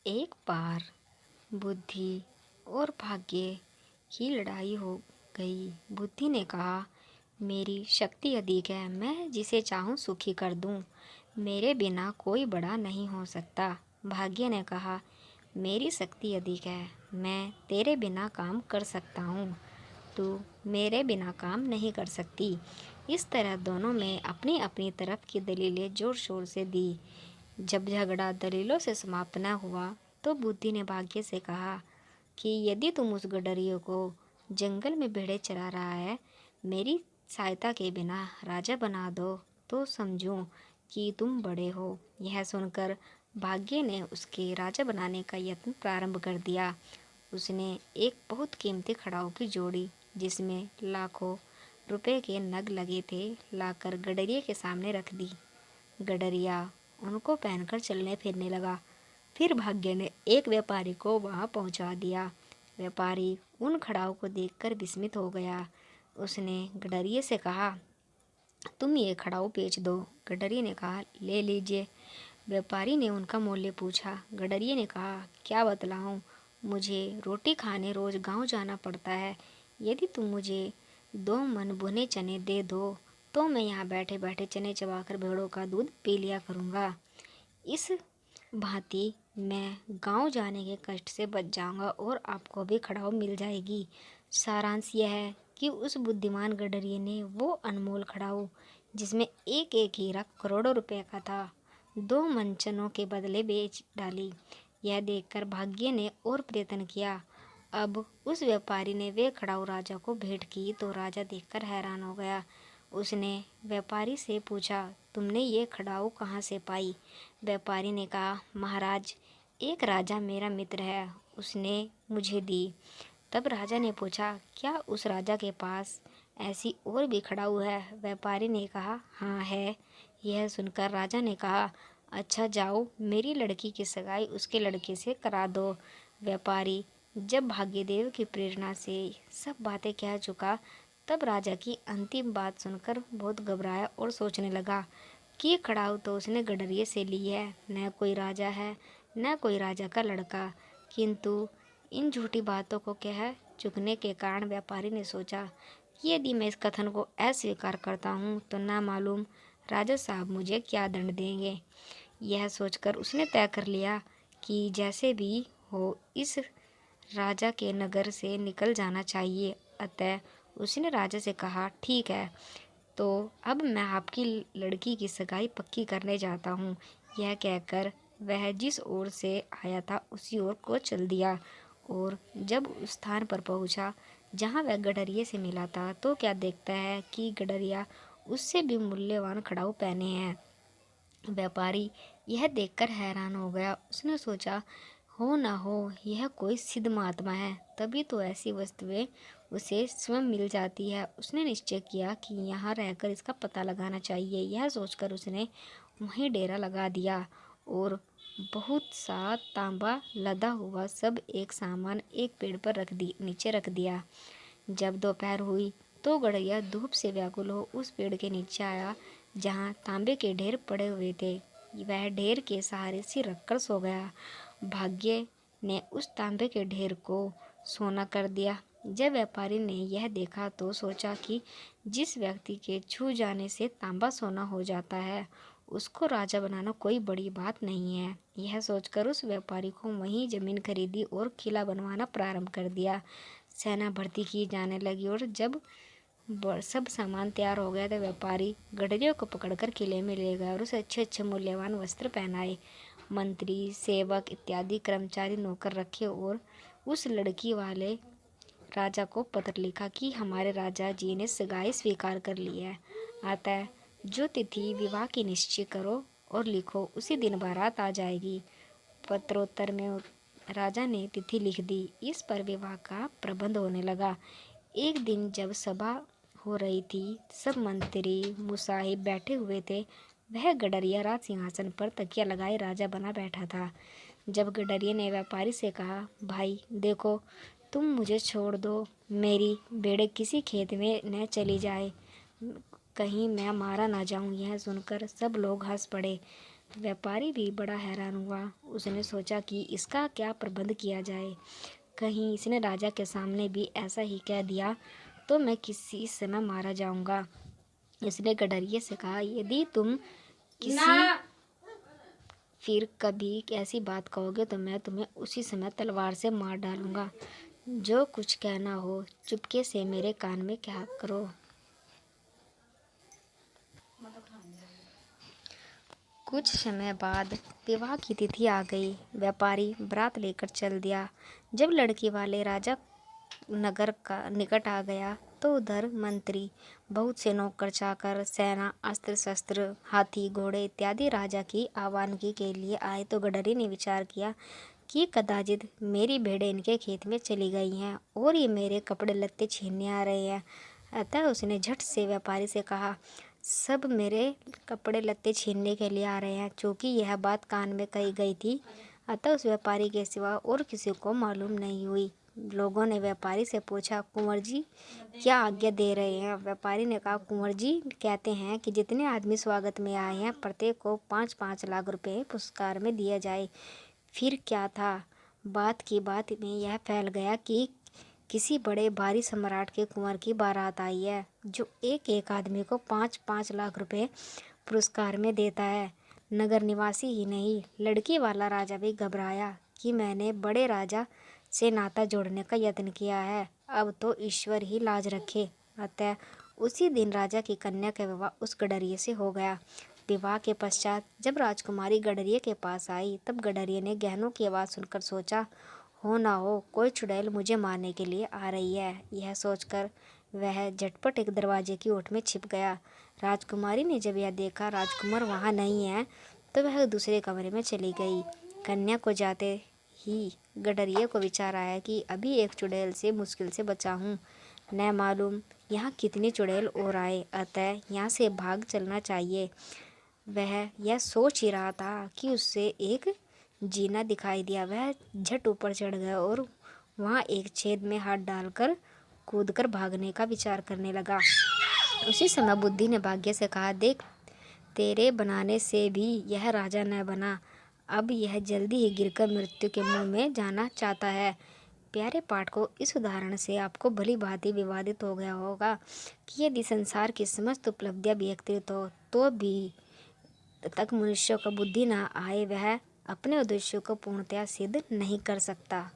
एक बार बुद्धि और भाग्य की लड़ाई हो गई। बुद्धि ने कहा, मेरी शक्ति अधिक है, मैं जिसे चाहूँ सुखी कर दूँ, मेरे बिना कोई बड़ा नहीं हो सकता। भाग्य ने कहा, मेरी शक्ति अधिक है, मैं तेरे बिना काम कर सकता हूँ, तू मेरे बिना काम नहीं कर सकती। इस तरह दोनों में अपनी अपनी तरफ की दलीलें जोर शोर से दी। जब झगड़ा दलीलों से समाप्त न हुआ तो बुद्धि ने भाग्य से कहा कि यदि तुम उस गडरिये को जंगल में भेड़े चरा रहा है मेरी सहायता के बिना राजा बना दो तो समझूं कि तुम बड़े हो। यह सुनकर भाग्य ने उसके राजा बनाने का यत्न प्रारंभ कर दिया। उसने एक बहुत कीमती खड़ाऊ की जोड़ी जिसमें लाखों रुपए के नग लगे थे लाकर गडरिये के सामने रख दी। गडरिया उनको पहनकर चलने फिरने लगा। फिर भाग्य ने एक व्यापारी को वहां पहुंचा दिया। व्यापारी उन खड़ाऊ को देखकर विस्मित हो गया। उसने गडरिये से कहा, तुम ये खड़ाऊ बेच दो। गडरिये ने कहा, ले लीजिए। व्यापारी ने उनका मूल्य पूछा। गडरिये ने कहा, क्या बतलाऊं, मुझे रोटी खाने रोज गांव जाना पड़ता है। यदि तुम मुझे 2 मन भुने चने दे दो तो मैं यहाँ बैठे बैठे चने चबाकर भेड़ों का दूध पी लिया करूँगा। इस भांति मैं गांव जाने के कष्ट से बच जाऊंगा और आपको भी खड़ाऊ मिल जाएगी। सारांश यह है कि उस बुद्धिमान गडरिये ने वो अनमोल खड़ाऊ जिसमें एक एक हीरा करोड़ों रुपए का था 2 मंचनों के बदले बेच डाली। यह देखकर भाग्य ने और प्रयत्न किया। अब उस व्यापारी ने वे खड़ाऊ राजा को भेंट की तो राजा देखकर हैरान हो गया। उसने व्यापारी से पूछा, तुमने ये खड़ाऊ कहाँ से पाई? व्यापारी ने कहा, महाराज, एक राजा मेरा मित्र है, उसने मुझे दी। तब राजा ने पूछा, क्या उस राजा के पास ऐसी और भी खड़ाऊ है? व्यापारी ने कहा, हाँ है। यह सुनकर राजा ने कहा, अच्छा जाओ, मेरी लड़की की सगाई उसके लड़के से करा दो। व्यापारी जब भाग्यदेव की प्रेरणा से सब बातें कह चुका तब राजा की अंतिम बात सुनकर बहुत घबराया और सोचने लगा कि ये खड़ाऊ तो उसने गडरिये से ली है, न कोई राजा है न कोई राजा का लड़का। किंतु इन झूठी बातों को कह चुकने के कारण व्यापारी ने सोचा कि यदि मैं इस कथन को अस्वीकार करता हूँ तो ना मालूम राजा साहब मुझे क्या दंड देंगे। यह सोचकर उसने तय कर लिया कि जैसे भी हो इस राजा के नगर से निकल जाना चाहिए। अतः उसने राजा से कहा, ठीक है, तो अब मैं आपकी लड़की की सगाई पक्की करने जाता हूँ। यह कहकर वह जिस ओर से आया था उसी ओर को चल दिया और जब उस स्थान पर पहुँचा जहाँ वह गडरिये से मिला था तो क्या देखता है कि गडरिया उससे भी मूल्यवान खड़ाऊ पहने हैं। व्यापारी यह देखकर हैरान हो गया। उसने सोचा, हो ना हो यह कोई सिद्ध महात्मा है, तभी तो ऐसी वस्तुएं उसे स्वयं मिल जाती है। उसने निश्चय किया कि यहाँ रहकर इसका पता लगाना चाहिए। यह सोचकर उसने वहीं डेरा लगा दिया और बहुत सा तांबा लदा हुआ सब एक सामान एक पेड़ पर नीचे रख दिया। जब दोपहर हुई तो गड़ैया धूप से व्याकुल हो उस पेड़ के नीचे आया जहाँ तांबे के ढेर पड़े हुए थे। वह ढेर के सहारे सिर रखकर सो गया। भाग्य ने उस तांबे के ढेर को सोना कर दिया। जब व्यापारी ने यह देखा तो सोचा कि जिस व्यक्ति के छू जाने से तांबा सोना हो जाता है उसको राजा बनाना कोई बड़ी बात नहीं है। यह सोचकर उस व्यापारी को वहीं जमीन खरीदी और किला बनवाना प्रारंभ कर दिया। सेना भर्ती की जाने लगी और जब सब सामान तैयार हो गया तो व्यापारी गडरियों को पकड़कर किले में ले गया और उसे अच्छे अच्छे मूल्यवान वस्त्र पहनाए। मंत्री, सेवक इत्यादि कर्मचारी नौकर रखे और उस लड़की वाले राजा को पत्र लिखा कि हमारे राजा जी ने सगाई स्वीकार कर ली है, अतः जो तिथि विवाह की निश्चय करो और लिखो उसी दिन बारात आ जाएगी। पत्रोत्तर में राजा ने तिथि लिख दी। इस पर विवाह का प्रबंध होने लगा। एक दिन जब सभा हो रही थी, सब मंत्री मुसाहिब बैठे हुए थे। वह गडरिया राज सिंहासन पर तकिया लगाए राजा बना बैठा था। जब गडरिये ने व्यापारी से कहा, भाई देखो, तुम मुझे छोड़ दो, मेरी भेड़ें किसी खेत में न चली जाए, कहीं मैं मारा ना जाऊं। यह सुनकर सब लोग हंस पड़े। व्यापारी भी बड़ा हैरान हुआ। उसने सोचा कि इसका क्या प्रबंध किया जाए। कहीं इसने राजा के सामने भी ऐसा ही कह दिया तो मैं किसी समय मारा जाऊंगा। इसने गडरिये से कहा, यदि तुम किसी फिर कभी ऐसी बात कहोगे तो मैं तुम्हें उसी समय तलवार से मार डालूंगा। जो कुछ कहना हो चुपके से मेरे कान में कहा करो। कुछ समय बाद विवाह की तिथि आ गई। व्यापारी बारात लेकर चल दिया। जब लड़की वाले राजा नगर का निकट आ गया तो उधर मंत्री, बहुत से नौकर चाकर, सेना, अस्त्र शस्त्र, हाथी घोड़े इत्यादि राजा की आवानगी के लिए आए। तो गडरी ने विचार किया कि कदाचित मेरी भेड़ें इनके खेत में चली गई हैं और ये मेरे कपड़े लत्ते छीनने आ रहे हैं। अतः उसने झट से व्यापारी से कहा, सब मेरे कपड़े लत्ते छीनने के लिए आ रहे हैं। चूँकि यह बात कान में कही गई थी, अतः उस व्यापारी के सिवा और किसी को मालूम नहीं हुई। लोगों ने व्यापारी से पूछा, कुंवर जी क्या आज्ञा दे रहे हैं? व्यापारी ने कहा, कुंवर जी कहते हैं कि जितने आदमी स्वागत में आए हैं प्रत्येक को 5-5 लाख रुपए पुरस्कार में दिया जाए। फिर क्या था, बात की बात में यह फैल गया कि किसी बड़े भारी सम्राट के कुंवर की बारात आई है जो एक एक आदमी को 5-5 लाख रुपए पुरस्कार में देता है। नगर निवासी ही नहीं, लड़की वाला राजा भी घबराया कि मैंने बड़े राजा से नाता जोड़ने का यत्न किया है, अब तो ईश्वर ही लाज रखे। अतः उसी दिन राजा की कन्या का विवाह उस गडरिये से हो गया। विवाह के पश्चात जब राजकुमारी गडरिये के पास आई तब गडरिये ने गहनों की आवाज़ सुनकर सोचा, हो ना हो कोई चुड़ैल मुझे मारने के लिए आ रही है। यह सोचकर वह झटपट एक दरवाजे की ओट में छिप गया। राजकुमारी ने जब यह देखा राजकुमार वहाँ नहीं है तो वह दूसरे कमरे में चली गई। कन्या को जाते ही गडरिये को विचार आया कि अभी एक चुड़ैल से मुश्किल से बचा हूँ, न मालूम यहाँ कितनी चुड़ैल और आए, अतः यहाँ से भाग चलना चाहिए। वह यह सोच ही रहा था कि उससे एक जीना दिखाई दिया। वह झट ऊपर चढ़ गया और वहाँ एक छेद में हाथ डालकर कूदकर भागने का विचार करने लगा। उसी समय बुद्धि ने भाग्य से कहा, देख तेरे बनाने से भी यह राजा न बना, अब यह जल्दी ही गिरकर मृत्यु के मुंह में जाना चाहता है। प्यारे पाठकों, इस उदाहरण से आपको भली भांति विवादित हो गया होगा कि यदि संसार की समस्त उपलब्धियां भी एकत्रित हो तो भी तक मनुष्य को बुद्धि न आए, वह अपने उद्देश्यों को पूर्णतया सिद्ध नहीं कर सकता।